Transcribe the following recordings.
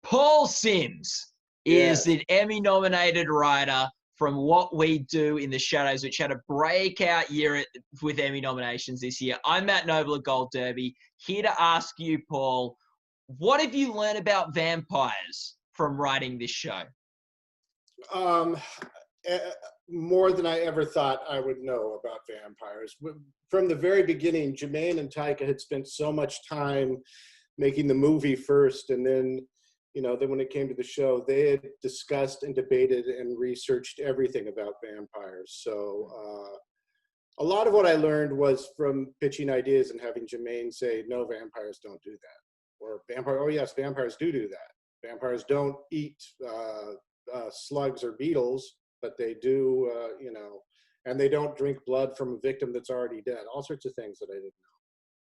Paul Sims is Yes. an Emmy-nominated writer from What We Do in the Shadows, which had a breakout year with Emmy nominations this year. I'm Matt Noble at Gold Derby, here to ask you, Paul, what have you learned about vampires from writing this show? Um, More than I ever thought I would know about vampires. From the very beginning, Jermaine and Taika had spent so much time making the movie first, and then, then when it came to the show, they had discussed and debated and researched everything about vampires. So a lot of what I learned was from pitching ideas and having Jermaine say, no, vampires don't do that. Or oh yes, vampires do that. Vampires don't eat slugs or beetles, but they do, and they don't drink blood from a victim that's already dead. All sorts of things that I didn't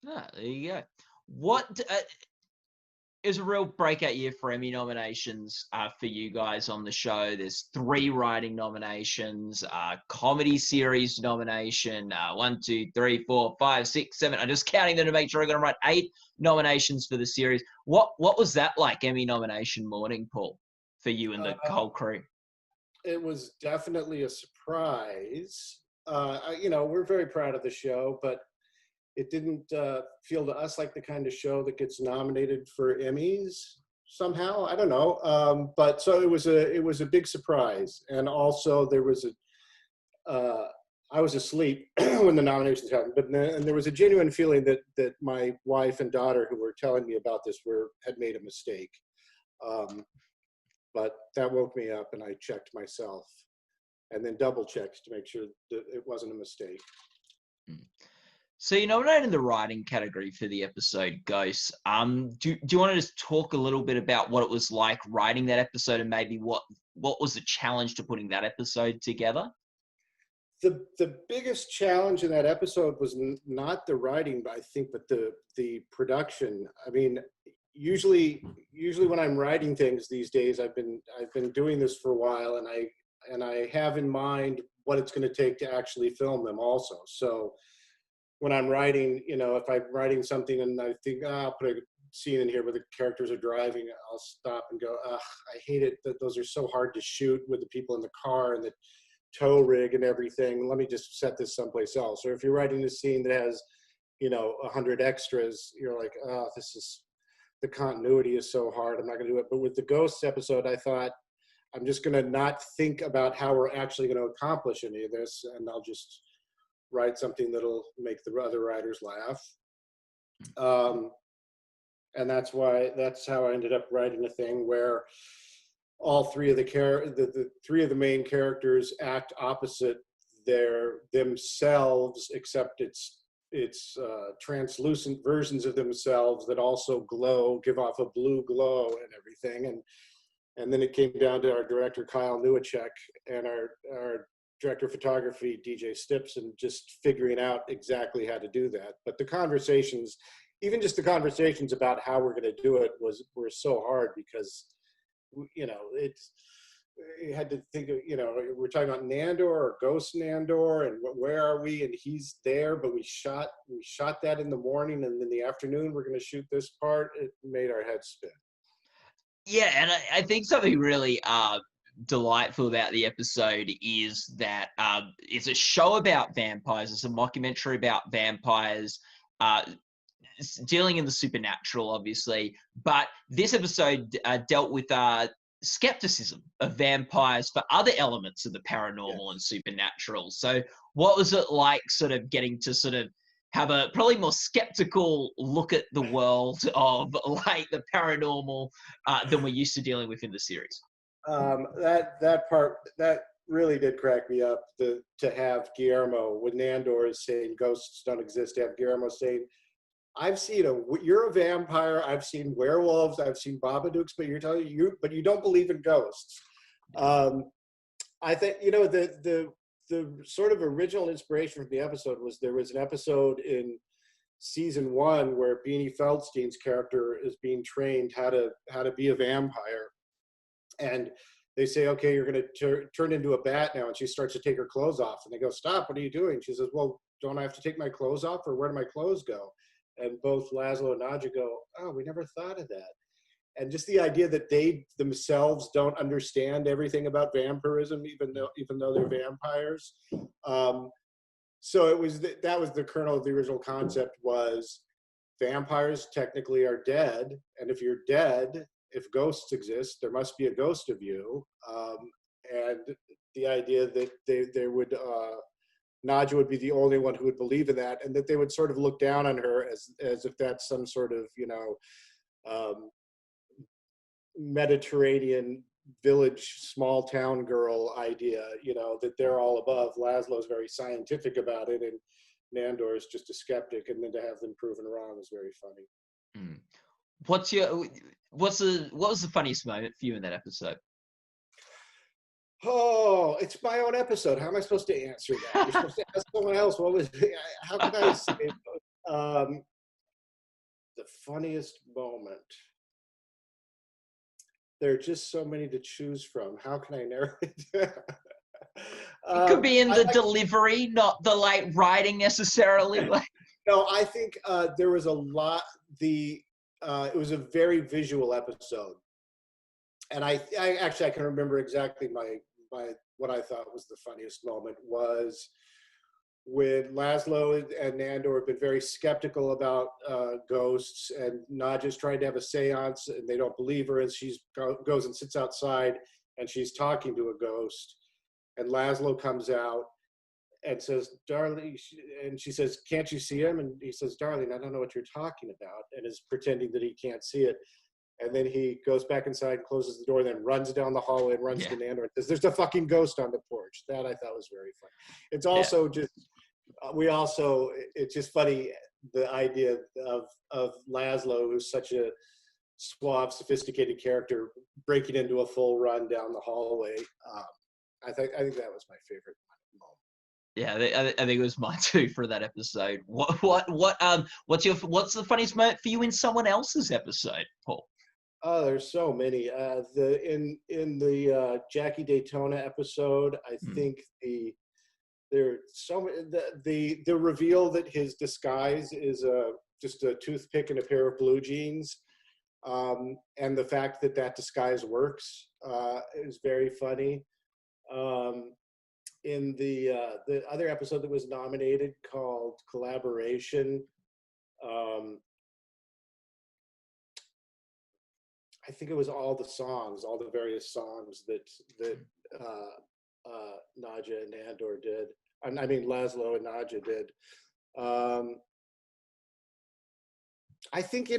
know. Ah, there you go. What it was a real breakout year for Emmy nominations for you guys on the show. There's 3 writing nominations, comedy series nomination, 1, 2, 3, 4, 5, 6, 7. I'm just counting them to make sure I'm going to write 8 nominations for the series. What was that like, Emmy nomination morning, Paul, for you and the whole crew? It was definitely a surprise. We're very proud of the show, but it didn't feel to us like the kind of show that gets nominated for Emmys somehow. I don't know, but so it was a big surprise, and also there was I was asleep when the nominations happened, but and there was a genuine feeling that my wife and daughter, who were telling me about this, had made a mistake. But that woke me up, and I checked myself, and then double checked to make sure that it wasn't a mistake. So you're nominated in the writing category for the episode Ghosts. Do you want to just talk a little bit about what it was like writing that episode, and maybe what was the challenge to putting that episode together? The biggest challenge in that episode was not the writing, I think, but the production. I mean, usually when I'm writing things these days, I've been doing this for a while, and I have in mind what it's going to take to actually film them also. So when I'm writing, if I'm writing something and I think, I'll put a scene in here where the characters are driving, I'll stop and go, I hate it that those are so hard to shoot with the people in the car and the tow rig and everything. Let me just set this someplace else. Or if you're writing a scene that has, 100 extras, you're like, the continuity is so hard. I'm not going to do it. But with the Ghosts episode, I thought, I'm just going to not think about how we're actually going to accomplish any of this, and I'll just write something that'll make the other writers laugh. And that's how I ended up writing a thing where all 3 of the 3 of the main characters act opposite themselves, except it's translucent versions of themselves that also glow, give off a blue glow and everything. And then it came down to our director, Kyle Newacek, and our director of photography, DJ Stips, and just figuring out exactly how to do that. But the conversations, even just the conversations about how we're going to do it were so hard because, you had to think of, we're talking about Nandor or Ghost Nandor, and where are we? And he's there, but we shot that in the morning, and in the afternoon we're going to shoot this part. It made our heads spin. Yeah, and I think something really delightful about the episode is that it's a show about vampires. It's a mockumentary about vampires, dealing in the supernatural, obviously. But this episode dealt with skepticism of vampires for other elements of the paranormal and supernatural. So what was it like sort of getting to sort of have a probably more skeptical look at the world of like the paranormal than we're used to dealing with in the series? That part, that really did crack me up, to have Guillermo, when Nandor is saying ghosts don't exist, to have Guillermo saying, you're a vampire, I've seen werewolves, I've seen Babadooks, but but you don't believe in ghosts. I think, the sort of original inspiration for the episode was there was an episode in season 1 where Beanie Feldstein's character is being trained how to be a vampire. And they say, okay, you're going to turn into a bat now. And she starts to take her clothes off. And they go, stop, what are you doing? She says, well, don't I have to take my clothes off, or where do my clothes go? And both Laszlo and Nadja go, oh, we never thought of that. and just the idea that they themselves don't understand everything about vampirism, even though they're vampires. So it was that was the kernel of the original concept, was vampires technically are dead, and if you're dead, if ghosts exist, there must be a ghost of you. And the idea that they would Nadja would be the only one who would believe in that, and that they would sort of look down on her as if that's some sort of, Mediterranean village, small town girl idea, that they're all above. Laszlo's very scientific about it, and Nandor is just a skeptic, and then to have them proven wrong is very funny. Mm. What was the funniest moment for you in that episode? Oh, it's my own episode. How am I supposed to answer that? You're supposed to ask someone else. How can I say the funniest moment? There are just so many to choose from. How can I narrow it down? It could be in the delivery, not the writing necessarily. No, I think there was a lot. It was a very visual episode, and I can remember exactly what I thought was the funniest moment was when Laszlo and Nandor have been very skeptical about ghosts, and Nadja's trying to have a seance, and they don't believe her, and she goes and sits outside, and she's talking to a ghost, and Laszlo comes out and says, "Darling," and she says, "Can't you see him?" And he says, "Darling, I don't know what you're talking about," and is pretending that he can't see it. And then he goes back inside and closes the door, then runs down the hallway and runs to Nandor and says, "There's a fucking ghost on the porch." That I thought was very funny. It's also just, it's just funny, the idea of Laszlo, who's such a suave, sophisticated character, breaking into a full run down the hallway. I think that was my favorite moment. Yeah, I think it was mine too for that episode. What's the funniest moment for you in someone else's episode, Paul? Oh, there's so many. In the Jackie Daytona episode, I think there's so many. The reveal that his disguise is just a toothpick and a pair of blue jeans, and the fact that disguise works is very funny. In the other episode that was nominated, called Collaboration, I think it was all the various songs that Nadja and Nandor did. I mean, Laszlo and Nadja did. I think,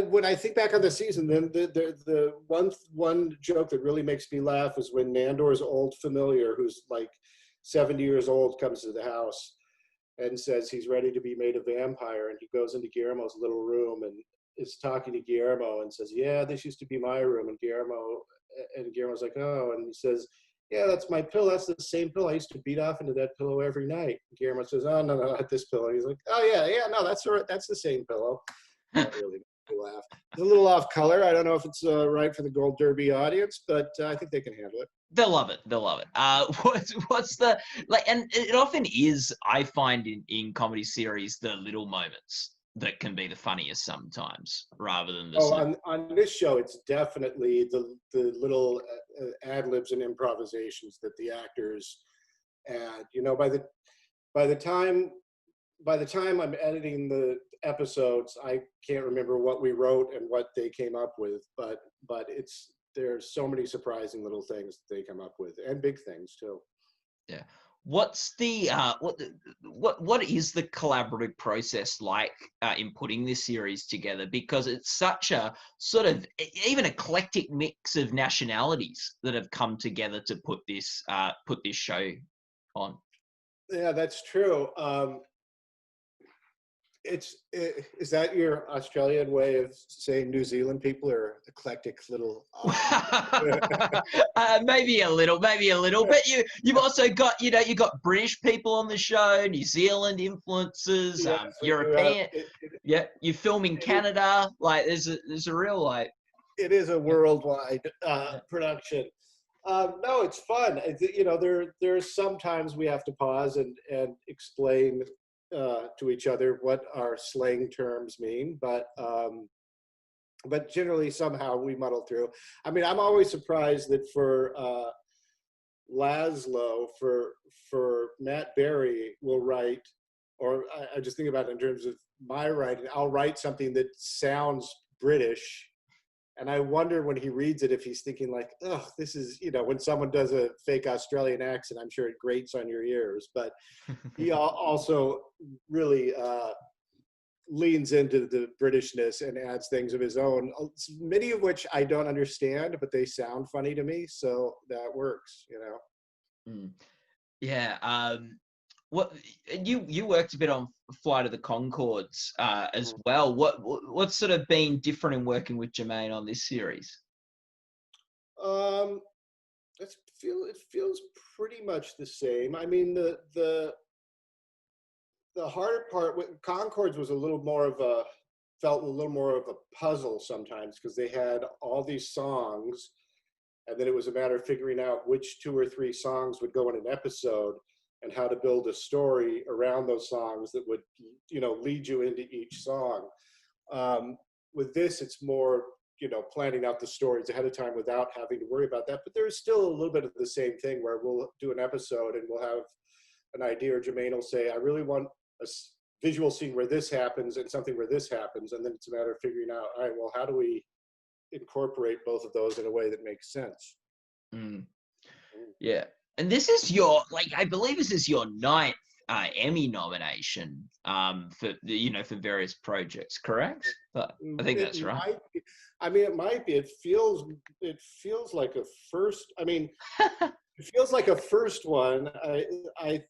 when I think back on the season, then the one joke that really makes me laugh is when Nandor's old familiar, who's like 70 years old, comes to the house and says he's ready to be made a vampire, and he goes into Guillermo's little room and is talking to Guillermo and says, "Yeah, this used to be my room." And Guillermo's like, "Oh," and he says, "Yeah, that's my pillow. That's the same pillow. I used to beat off into that pillow every night." And Guillermo says, "Oh, no, not this pillow." And he's like, "Oh, yeah, no, that's the same pillow." That really made me laugh. It's a little off color. I don't know if it's right for the Gold Derby audience, but I think they can handle it. They'll love it. What's the and it often is, I find, in comedy series, the little moments that can be the funniest sometimes, rather than the. On this show, it's definitely the little ad libs and improvisations that the actors add. By the time I'm editing the episodes, I can't remember what we wrote and what they came up with, but there's so many surprising little things that they come up with, and big things too. Yeah. What's the what is the collaborative process like in putting this series together? Because it's such a sort of even eclectic mix of nationalities that have come together to put this show on. Yeah, that's true. Is that your Australian way of saying New Zealand people are eclectic little? Maybe a little. But you've also got you got British people on the show, New Zealand influences, European. You're filming Canada. There's a real It is a worldwide production. No, it's fun. There's sometimes we have to pause and explain to each other what our slang terms mean, but but generally somehow we muddle through. I mean, I'm always surprised that for Laszlo, for Matt Berry will write, or I just think about it in terms of my writing, I'll write something that sounds British, and I wonder when he reads it if he's thinking like, oh, this is, when someone does a fake Australian accent, I'm sure it grates on your ears. But he also really leans into the Britishness and adds things of his own, many of which I don't understand, but they sound funny to me, so that works, Mm. Yeah. What you worked a bit on Flight of the Conchords as well. What's sort of been different in working with Jermaine on this series? It feels pretty much the same. I mean, the harder part with Conchords was felt a little more of a puzzle sometimes, because they had all these songs, and then it was a matter of figuring out which 2 or 3 songs would go in an episode and how to build a story around those songs that would, lead you into each song. With this, it's more, planning out the stories ahead of time without having to worry about that. But there's still a little bit of the same thing where we'll do an episode and we'll have an idea, or Jermaine will say, I really want a visual scene where this happens and something where this happens. And then it's a matter of figuring out, all right, well, how do we incorporate both of those in a way that makes sense? Yeah. And this is I believe this is your 9th Emmy nomination for for various projects, correct? But I think that's right. It might be. It feels like a first. I mean, it feels like a first one. I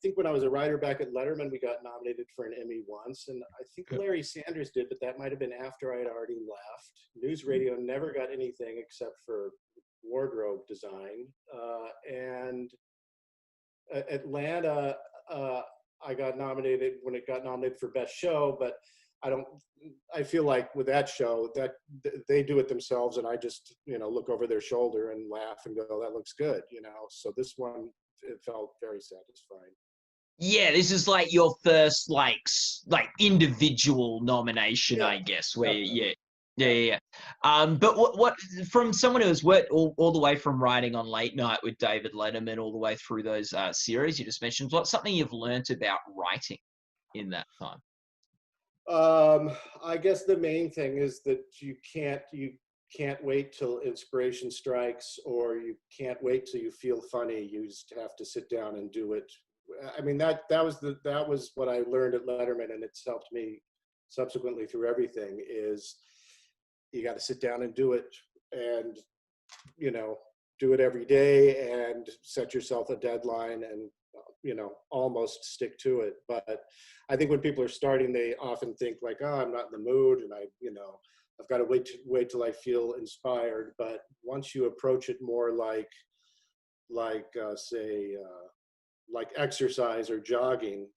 think when I was a writer back at Letterman, we got nominated for an Emmy once, and I think Larry Sanders did, but that might have been after I had already left. News Radio never got anything except for wardrobe design, and Atlanta, I got nominated when it got nominated for Best Show, but I feel like with that show that they do it themselves, and I just, look over their shoulder and laugh and go, that looks good, So this one, it felt very satisfying. Yeah, this is like your first like individual nomination, I guess, where Yeah. But what from someone who has worked all the way from writing on Late Night with David Letterman all the way through those series you just mentioned, what's something you've learned about writing in that time? I guess the main thing is that you can't wait till inspiration strikes, or you can't wait till you feel funny. You just have to sit down and do it. I mean, that was what I learned at Letterman, and it's helped me subsequently through everything, is you got to sit down and do it, and do it every day, and set yourself a deadline, and almost stick to it. But I think when people are starting, they often think like, oh, I'm not in the mood, and I've got to wait till I feel inspired. But once you approach it more like exercise or jogging,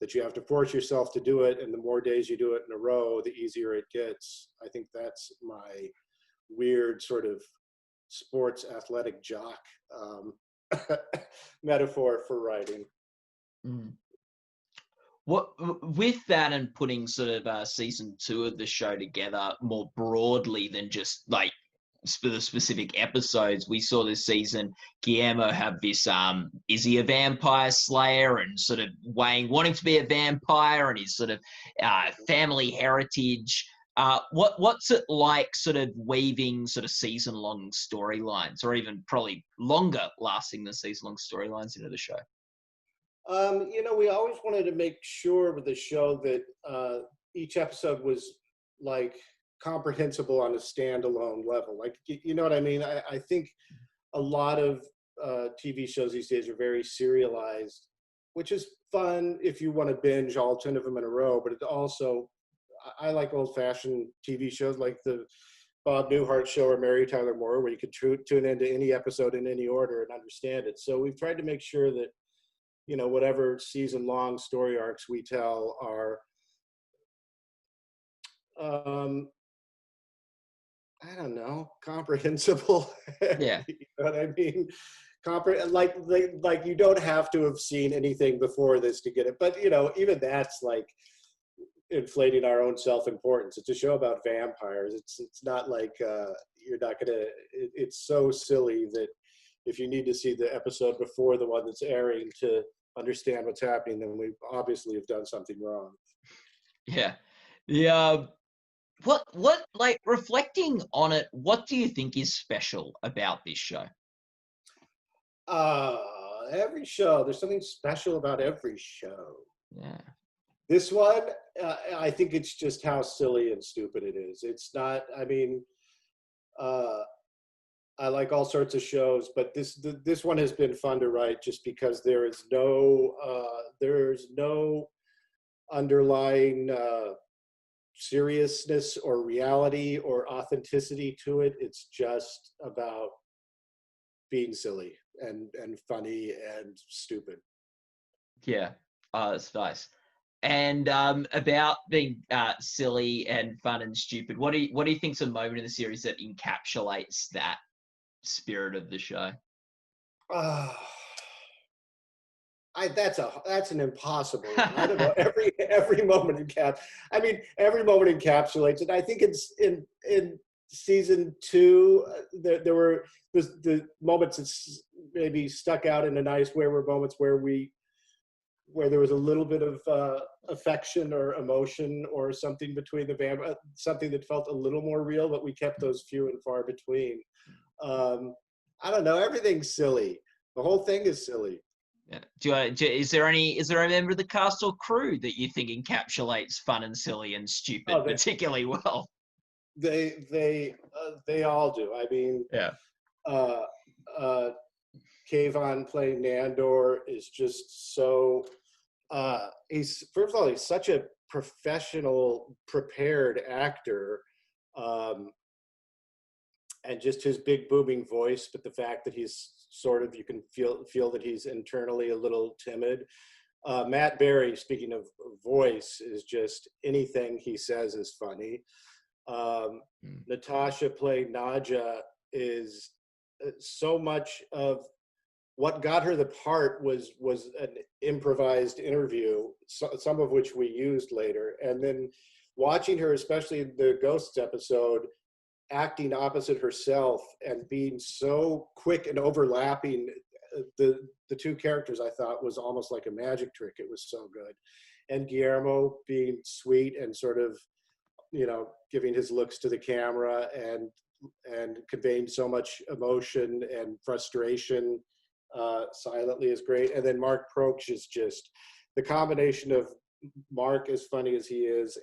that you have to force yourself to do it, and the more days you do it in a row, the easier it gets. I think that's my weird sort of sports athletic jock metaphor for writing. What with that, and putting sort of season 2 of the show together more broadly than just like the specific episodes, we saw this season Guillermo have this is he a vampire slayer, and sort of wanting to be a vampire, and his sort of family heritage. What's it like sort of weaving sort of season-long storylines, or even probably longer lasting than season-long storylines, into the show? We always wanted to make sure with the show that each episode was like comprehensible on a standalone level. Like, you know what I mean? I think a lot of TV shows these days are very serialized, which is fun if you want to binge all 10 of them in a row. But it also, I like old-fashioned TV shows like the Bob Newhart show or Mary Tyler Moore, where you could tune into any episode in any order and understand it. So we've tried to make sure that, whatever season-long story arcs we tell are, I don't know, comprehensible. Yeah. You know what I mean? Like you don't have to have seen anything before this to get it. But, even that's like, inflating our own self-importance. It's a show about vampires. It's not like you're not gonna. It's so silly that if you need to see the episode before the one that's airing to understand what's happening, then we obviously have done something wrong. Yeah. Yeah. What like reflecting on it, what do you think is special about this show? Every show, there's something special about every show. Yeah. This one, I think it's just how silly and stupid it is. It's not, I mean, I like all sorts of shows, but this one has been fun to write just because there's no underlying seriousness or reality or authenticity to it. It's just about being silly and funny and stupid. Yeah. That's nice. And about being silly and fun and stupid, what do you think's a moment in the series that encapsulates that spirit of the show? Uh, that's an impossible one. I don't know. Every moment every moment encapsulates it. I think it's in season 2. There were the moments that maybe stuck out in a nice way were moments where there was a little bit of affection or emotion or something between the something that felt a little more real, but we kept those few and far between. I don't know. Everything's silly. The whole thing is silly. Yeah. Is there a member of the cast or crew that you think encapsulates fun and silly and stupid particularly well? They all do. I mean, yeah. Kayvon playing Nandor is just so. He's first of all, he's such a professional, prepared actor, and just his big booming voice. But the fact that he's sort of, you can feel that he's internally a little timid. Matt Berry, speaking of voice, is just anything he says is funny. Natasha playing Nadja is so much of what got her the part was an improvised interview, some of which we used later. And then watching her, especially in the Ghosts episode, acting opposite herself and being so quick and overlapping the two characters, I thought was almost like a magic trick. It was so good. And Guillermo being sweet and sort of, giving his looks to the camera and conveying so much emotion and frustration silently is great. And then Mark Proksch is just the combination of Mark, as funny as he is,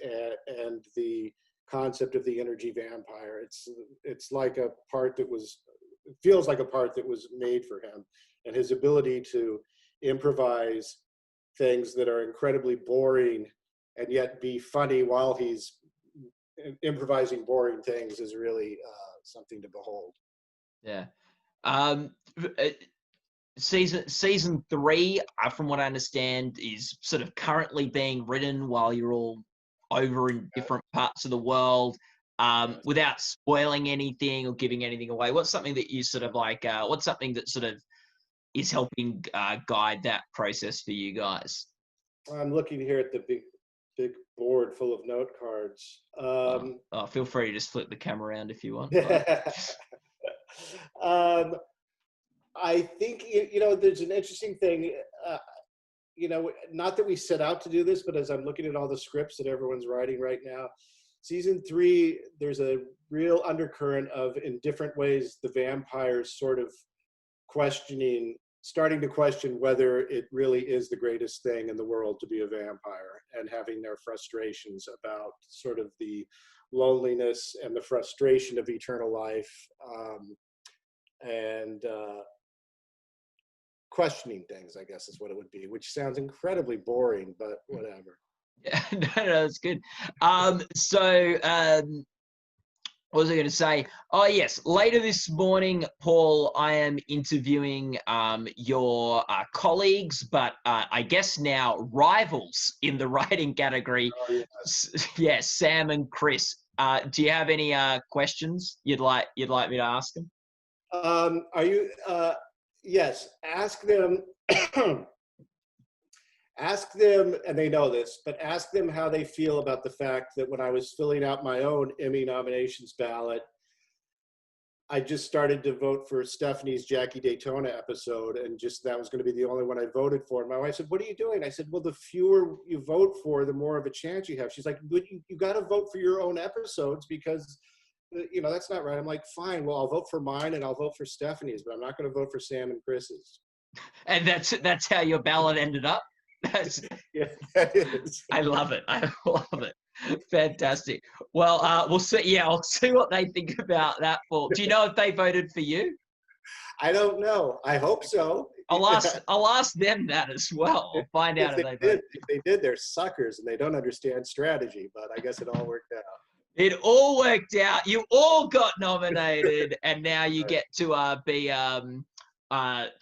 and the concept of the energy vampire. It's like a part that feels like a part that was made for him, and his ability to improvise things that are incredibly boring and yet be funny while he's improvising boring things is really something to behold. Yeah. Season 3, from what I understand, is sort of currently being written while you're all over in different parts of the world. Without spoiling anything or giving anything away, what's something that you sort of like? What's something that sort of is helping guide that process for you guys? I'm looking here at the big board full of note cards. Feel free to just flip the camera around if you want. I think, there's an interesting thing, not that we set out to do this, but as I'm looking at all the scripts that everyone's writing right now, season 3, there's a real undercurrent of, in different ways, the vampires sort of starting to question whether it really is the greatest thing in the world to be a vampire, and having their frustrations about sort of the loneliness and the frustration of eternal life, and questioning things, I guess is what it would be, which sounds incredibly boring, but whatever. Yeah, no, that's good. What was I going to say? Oh, yes. Later this morning, Paul, I am interviewing your colleagues, but I guess now rivals in the writing category. Oh, yes. Yeah, Sam and Chris. Do you have any questions you'd like me to ask them? Are you? Yes. Ask them. Ask them, and they know this, but ask them how they feel about the fact that when I was filling out my own Emmy nominations ballot, I just started to vote for Stephanie's Jackie Daytona episode, and just that was going to be the only one I voted for. And my wife said, "What are you doing?" I said, "Well, the fewer you vote for, the more of a chance you have." She's like, "But you got to vote for your own episodes because, that's not right." I'm like, "Fine, well, I'll vote for mine and I'll vote for Stephanie's, but I'm not going to vote for Sam and Chris's." And that's how your ballot ended up. Yeah, that is. I love it. I love it. Fantastic. Well, we'll see. Yeah, I'll see what they think about that. Do you know if they voted for you? I don't know. I hope so. I'll ask them that as well. I'll find out if they voted. If they did, they're suckers and they don't understand strategy. But I guess it all worked out. It all worked out. You all got nominated, and now you get to be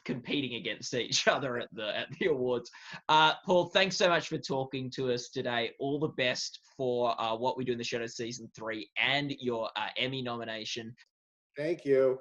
competing against each other at the awards. Paul, thanks so much for talking to us today. All the best for What We Do in the Shadows season 3 and your Emmy nomination. Thank you.